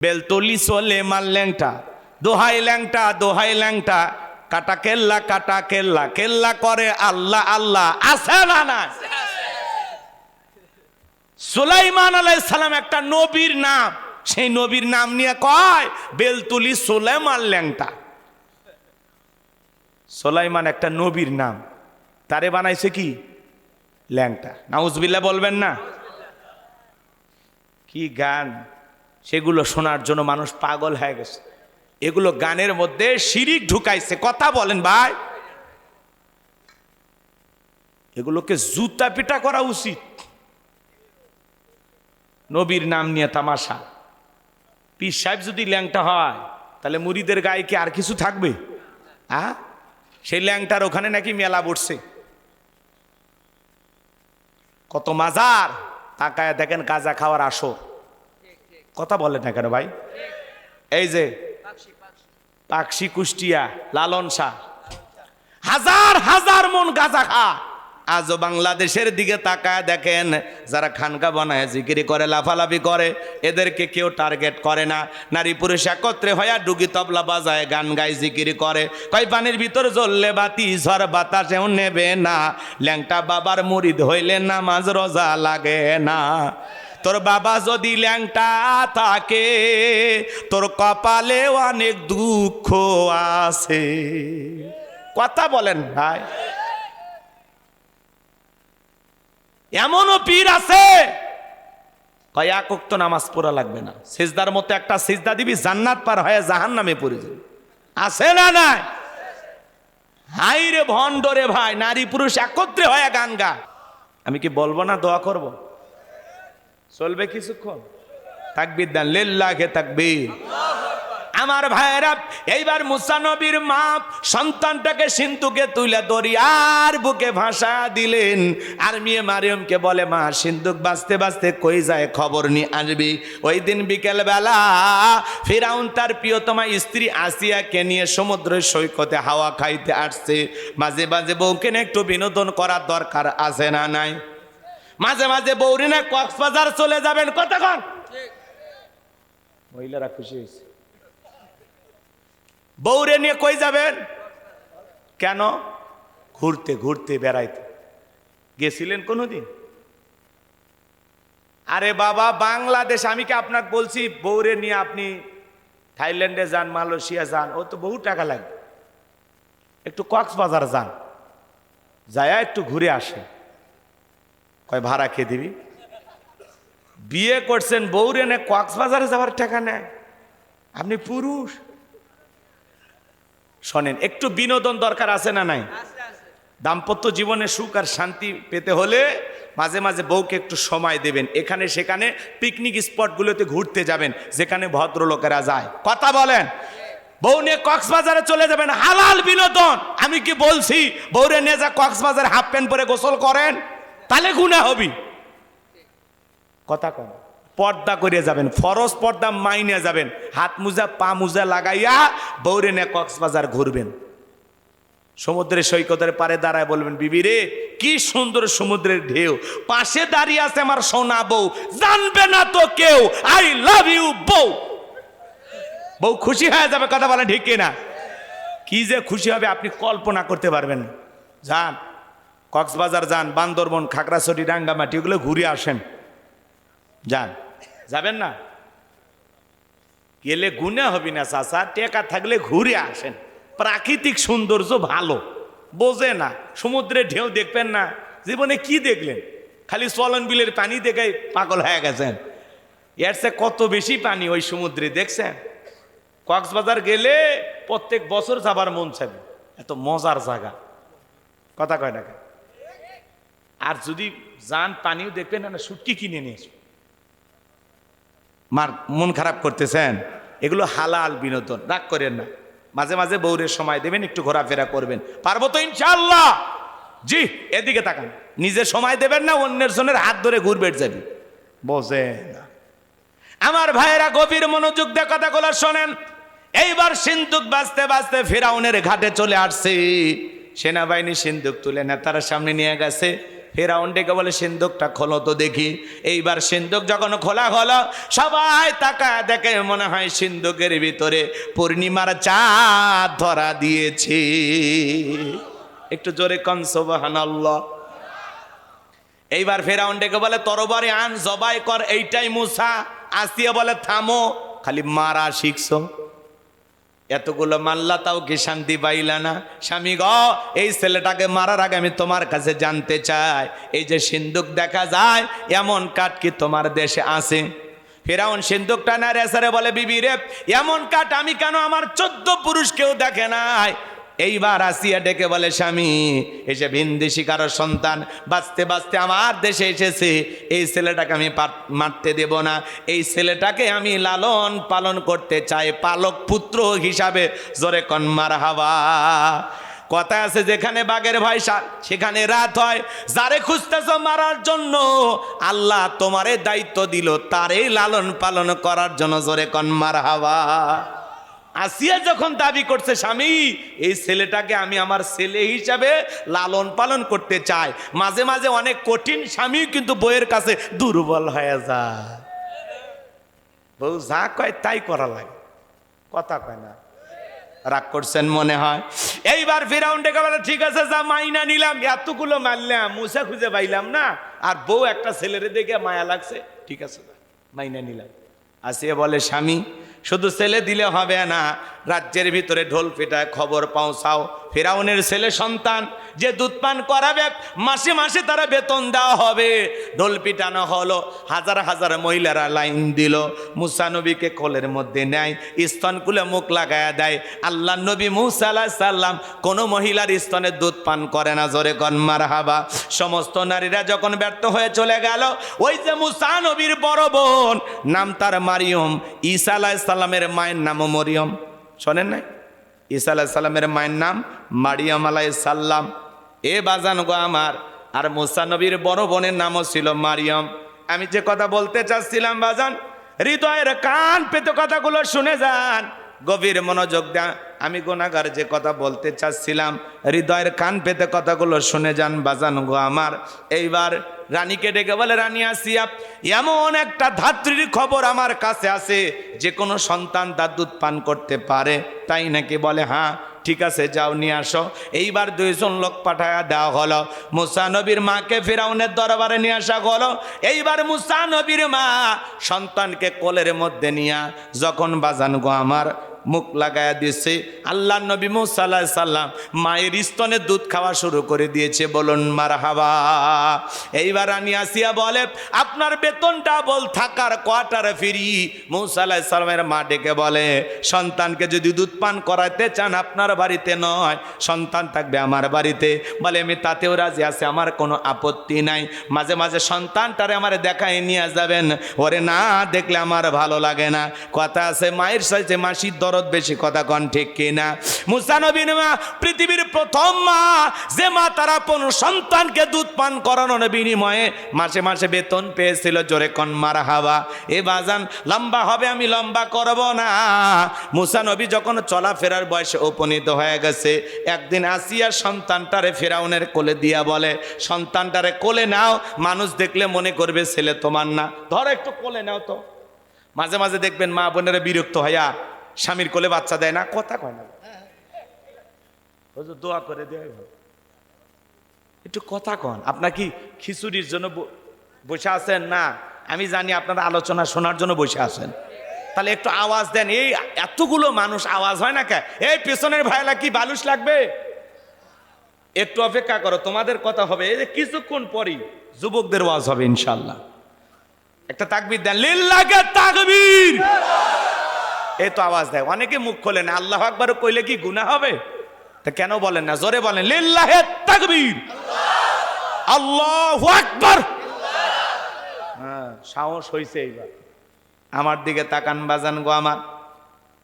বেলতলি চলে মাল ল্যাংটা, দোহাই ল্যাংটা দোহাই ল্যাংটা, কাটা কেল্লা কেল্লা করে আল্লাহ আল্লাহ। আছে না না? সুলাইমান আলাইহিস সালাম একটা নবীর নাম, সেই নবীর নাম নিয়ে কয় বেলতলি সুলাইমান ল্যাংটা। সুলাইমান একটা নবীর নাম, তারে বানাইছে কি ল্যাংটা। নাউজুবিল্লাহ বলবেন না? কি গান সেগুলো শোনার জন্য মানুষ পাগল হয়ে গেছে। এগুলো গানের মধ্যে শিরিক ঢুকাইছে। কথা বলেন ভাই, এগুলোকে জুতা পিটা করা উচিত। নবীর নাম নিয়ে তামাশা। পীর সাহেব যদি ল্যাংটা হয় তাহলে মুরিদের গায়ে কি আর কিছু থাকবে? হ্যাঁ, সেই ল্যাংটার ওখানে নাকি মেলা বসছে। কত মাজার, তাকায় দেখেন গাঁজা খাওয়ার আসর। কথা বলেন না কেন ভাই? এই যে পাকশি, কুষ্টিয়া, লালন শাহ, হাজার হাজার মন গাঁজা খা। আজও বাংলাদেশের দিকে তাকায় দেখেন, যারা খানকা বানায় জিকিরি করে লাফালাফি করে, এদেরকে কেউ টার্গেট করে না। নারী পুরুষ একত্রে হইয়া ডুগি তবলা বাজায়, গান গায়, জিকিরি করে। কয় পানির ভিতর জ্বললে বাতি, ঝড় বাতাসেও নেবে না। ল্যাংটা বাবার মুরিদ হইলে নামাজ রোজা লাগে না। তোর বাবা যদি ল্যাংটা থাকে, তোর কপালে অনেক দুঃখ আছে। কথা বলেন ভাই? এমনও পীর আছে কয় এক ওয়াক্ত নামাজ পড়া লাগবে না, সিজদার মতো একটা সিজদা দিবি জান্নাত পার হয়ে জাহান্নামে পড়ে যাবে। আছে না নাই? হাই রে ভণ্ড রে ভাই, নারী পুরুষ একত্রে হয়ে গান গা। আমি কি বলবো না দোয়া করব? চলবে কিছুক্ষণ? তাকবীর দেন, লিল্লাহি তাকবীর। আমার ভাইরা, এইবার মুসা নবীর মা সন্তানটাকে সিন্ধুকে তুলে দরিয়ার বুকে ভাসা দিলেন। আর মেয়ে মারিয়মকে বলে, মা সিন্ধুক বাঁচতে বাঁচতে কই যায় খবর নিয়ে আসবি। ওই দিন বিকেল বেলা ফিরাউন তার প্রিয়তমা স্ত্রী আসিয়াকে নিয়ে সমুদ্রের সৈকতে হাওয়া খাইতে আসছে। মাঝে মাঝে বউকে নিয়ে একটু বিনোদন করার দরকার আছে না নাই? মাঝে মাঝে বউরি না কক্সবাজার চলে যাবেন। কতক্ষণ মহিলারা খুশি হয়েছে। বউরে নিয়ে কই যাবেন? কেন? ঘুরতে ঘুরতে বেড়াইতে গেছিলেন কোনোদিন? আরে বাবা, বাংলাদেশ, আমি কি আপনাকে বলছি বউরে নিয়ে আপনি থাইল্যান্ডে যান, মালয়েশিয়া যান, ও তো বহু টাকা লাগবে। একটু কক্সবাজার যান, যায় একটু ঘুরে আসে। কয় ভাড়া খেয়ে দিবি? বিয়ে করছেন, বউরে নিয়ে কক্সবাজারে যাওয়ার টাকা নেয়? আপনি পুরুষ। শোনেন, একটু বিনোদন দরকার আছে না নাই? দাম্পত্য জীবনে সুখ আর শান্তি পেতে হলে মাঝে মাঝে বউকে একটু সময় দেবেন। এখানে সেখানে পিকনিক স্পটগুলোতে ঘুরতে যাবেন, যেখানে ভদ্রলোকেরা যায়। কথা বলেন? বউ নিয়ে কক্সবাজারে চলে যাবেন, হালাল বিনোদন। আমি কি বলছি বউরে নিয়ে যা কক্সবাজারে হাফ প্যান্ট পরে গোসল করেন, তাহলে গুনাহ হবি। কথা কন, পর্দা করে যাবেন, ফরজ পর্দা মাইনে যাবেন, হাত মুজা পা মুজা লাগাইয়া বউরে নিয়ে কক্সবাজার ঘুরবেন। সমুদ্রের সৈকতের পারে দাঁড়ায় বলবেন, বিবি রে কি সুন্দর সমুদ্রের ঢেউ, পাশে দাঁড়িয়ে আছে আমার সোনা বউ, জানবে না তো কেউ আই লাভ ইউ বউ। বউ খুশি হয়ে যাবে। কথা বলেন ঠিক কিনা? কি যে খুশি হবে আপনি কল্পনা করতে পারবেন না। যান কক্সবাজার যান, বান্দরবন, খাগড়াছড়ি, রাঙ্গামাটি, এগুলো ঘুরে আসেন। যান, যাবেন না? গেলে গুনাহ হবি না চাচা, টেকা থাকলে ঘুরে আসেন। প্রাকৃতিক সৌন্দর্য ভালো, বোঝে না। সমুদ্রের ঢেউ দেখবেন না, জীবনে কি দেখলেন? খালি চলন বিলের পানি দেখে পাগল হয়ে গেছেন। এর চেয়ে কত বেশি পানি ওই সমুদ্রে দেখছেন। কক্সবাজার গেলে প্রত্যেক বছর যাবার মন চাইবে, এত মজার জায়গা। কথা কয় না? আর যদি যান পানিও দেখবেন না, শুটকি কিনে নিয়ে আসবেন। মার মন খারাপ করতেছেন? এগুলো হালাল বিনোদন, রাগ করেন না। মাঝে মাঝে বউরের সময় দেবেন, একটু ঘোরাফেরা করবেন। পারবো তো ইনশাআল্লাহ? জি, এদিকে তাকান। নিজে সময় দেবেন না, অন্যের জনের হাত ধরে ঘুরবে যাবি, বোঝে না। আমার ভাইয়েরা গভীর মনোযোগ দিয়ে কথাগুলো শোনেন। এইবার সিন্ধুক বাঁচতে বাঁচতে ফিরাউনের ঘাটে চলে আসছে। সেনাবাহিনী সিন্ধুক তুলে নেতার সামনে নিয়ে গেছে। ফেরাউন ডেকে বলে সিন্দুকটা খোলো তো দেখি। এইবার সিন্দুক যখন খোলা হলো সবাই তাকায় দেখে মনে হয় সিন্দুকের ভিতরে পূর্ণিমার চাঁদ ধরা দিয়েছে। একটু জোরে কন সুবহানাল্লাহ। এইবার ফেরাউন ডেকে বলে তরবারি আন, জবাই কর। এইটাই মুসা। আসিয়া বলে থামো, খালি মারা শিখছো, এতগুলো মাল্লা তাও কি শান্তি পাইলা না? স্বামী গ, এই ছেলেটাকে মারার আগে আমি তোমার কাছে জানতে চাই, এই যে সিন্দুক দেখা যায় এমন কাঠ কি তোমার দেশে আছে? ফেরাউন সিন্দুকটা না রেসারে বলে বিবি রে, এমন কাঠ আমি কেন, আমার 14 পুরুষ কেউ দেখে নাই। এইবার আসিয়া ডেকে বলে স্বামী, এসে ভিনদেশী কারো সন্তান বাঁচতে বাঁচতে আমার দেশে এসেছে, এই ছেলেটাকে আমি মারতে দেব না, এই ছেলেটাকে আমি লালন পালন করতে চাই পালক পুত্র হিসাবে। জোরে কন মারহাবা। কথা আছে যেখানে বাঘের ভয় সেখানে রাত হয়। যারে খুঁজতেছ মারার জন্য আল্লাহ তোমারে দায়িত্ব দিল তারে লালন পালন করার জন্য। জোরে কন মারহাবা। আসিয়া যখন দাবি করছে স্বামী এই ছেলেটাকে আমি আমার ছেলে হিসাবে লালন পালন করতে চাই, মাঝে মাঝে অনেক কঠিন স্বামী কিন্তু বউয়ের কাছে দুর্বল হয়ে যায়। বউ যা কয় তাই করা লাগে, কথা কয় না। রাগ করছেন মনে হয়। এইবার ফিরাউন ডেকে বলে ঠিক আছে যা মাইনা নিলাম, এতগুলো মারলাম মুসা খুঁজে পাইলাম না, আর বউ একটা ছেলেরে দেখে মায়া লাগছে, ঠিক আছে মাইনা নিলাম। আসিয়া বলে স্বামী শুধু ছেলে দিলে হবে না, রাজ্যের ভিতরে ঢোল পিটায় খবর পৌঁছাও ফেরাউনের ছেলে সন্তান যে দুধ পান করাবে মাসে মাসে তারা বেতন দেওয়া হবে। ঢোল পিটানো হলো, হাজার হাজার মহিলারা লাইন দিল, মুসা নবীকে কোলের মধ্যে নেয়, স্তন কুলে মুখ লাগায়া দেয়। আল্লাহ নবী মুসা আলাইহিস সালাম কোনো মহিলার স্তনে দুধ পান করে না। জোরে কন মারহাবা। সমস্ত নারীরা যখন ব্যর্থ হয়ে চলে গেল, ওই যে মুসা নবীর বড় বোন নাম তার মারিয়ম, ঈসা আলাইহিস সালামের মায়ের নামও মরিয়ম, শোনেন নাই? ঈসা আলাইহিস সালামের মায়ের নাম মারিয়াম আলাইহিস সালাম। এ বাজান গো আমার, আর মুসা নবীর বড় বোনের নামও ছিল মারিয়াম। আমি যে কথা বলতে চাচ্ছিলাম বাজান, হৃদয়ের কান পেতে কথাগুলো শুনে যান, গভীর মনোযোগ দেন। আমি গুনাহগার যে কথা বলতে চাচ্ছিলাম, হৃদয়ের কান পেতে কথাগুলো শুনে যান বাজান গো আমার। এইবার রানীকে ডেকে বলে রানী আসিয়া, এমন একটা ধাত্রীর খবর আমার কাছে আছে যে কোনো সন্তান তার দুধ পান করতে পারে, তাই নাকি? বলে হ্যাঁ ঠিক আছে যাও নিয়ে আসো। এইবার 2 জন লোক পাঠায়া দেওয়া হলো, মুসা নবীর মাকে ফিরাউনের দরবারে নিয়ে আসা হলো। এইবার মুসা নবীর মা সন্তানকে কোলের মধ্যে নিয়া যখন বাজান গো আমার মুখ লাগায়া দিয়েছে, আল্লাহ নবী মুসা আলাইহিস সালাম মায়ের স্তনে দুধ খাওয়া শুরু করে দিয়েছে। বলুন মারহাবা। এইবার রানী আসিয়া বলে আপনার বেতন ডাবল, থাকার কোয়ার্টার ফ্রি। মুসা আলাইহিস সালামের মা ডেকে বলে সন্তানকে যদি দুধ পান করাইতে চান আপনার বাড়িতে নয়, সন্তান থাকবে আমার বাড়িতে। বলে আমি তাতেও রাজি আছি, আমার কোনো আপত্তি নাই, মাঝে মাঝে সন্তানটারে আমার দেখায় নিয়ে যাবেন, ওরে না দেখলে আমার ভালো লাগে না। কথা আছে মায়ের সাথে মাসির দরদ বেশি, কথা কন ঠিক কিনা? মুসা নবীর মা পৃথিবীর প্রথম মা, যে মা তার আপন সন্তানকে দুধ পান করানোর বিনিময়ে মাসে মাসে বেতন পেয়েছিল। জোরে কন মারহাবা। এ বাজান লম্বা হবে, আমি লম্বা করব না। মুসা নবী যখন চলাফেরার বয়সে উপনীত হয়ে গেছে, একদিন আসিয়া সন্তানটারে ফেরাউনের কোলে দিয়া বলে সন্তানটারে কোলে নাও, মানুষ দেখলে মনে করবে ছেলে তোমার না, ধরো একটু কোলে নাও তো। মাঝে মাঝে দেখবেন মা বোনেরা বিরক্ত হইয়া স্বামীর কোলে বাচ্চা দেয় না, কথা কয় না, দোয়া করে দেয়, একটু কথা কন। আপনার কি খিচুড়ির জন্য বসে আছেন? না, আমি জানি আপনারা আলোচনা শোনার জন্য বসে আছেন, তাহলে একটু আওয়াজ দেন। এই এতগুলো মানুষ আওয়াজ হয় না কে? এই পেছনের ভাইলা কি বালুস লাগবে? একটু অপেক্ষা করো, তোমাদের কথা হবে এই যে কিছুক্ষণ পরই যুবকদের ওয়াজ হবে ইনশাল্লাহ। একটা তাকবীর দেন, লিল্লাহে তাকবীর। এই তো আওয়াজ দেয়, অনেকে মুখ খোলে না। আল্লাহু আকবার কইলে কি গুনাহ হবে? তা কেন বলেন না? জোরে বলেন লিল্লাহে তাকবীর, আল্লাহু আকবার। হ্যাঁ সাহস হইছে। এইবার আমার দিকে তাকান বাজান গো আমার।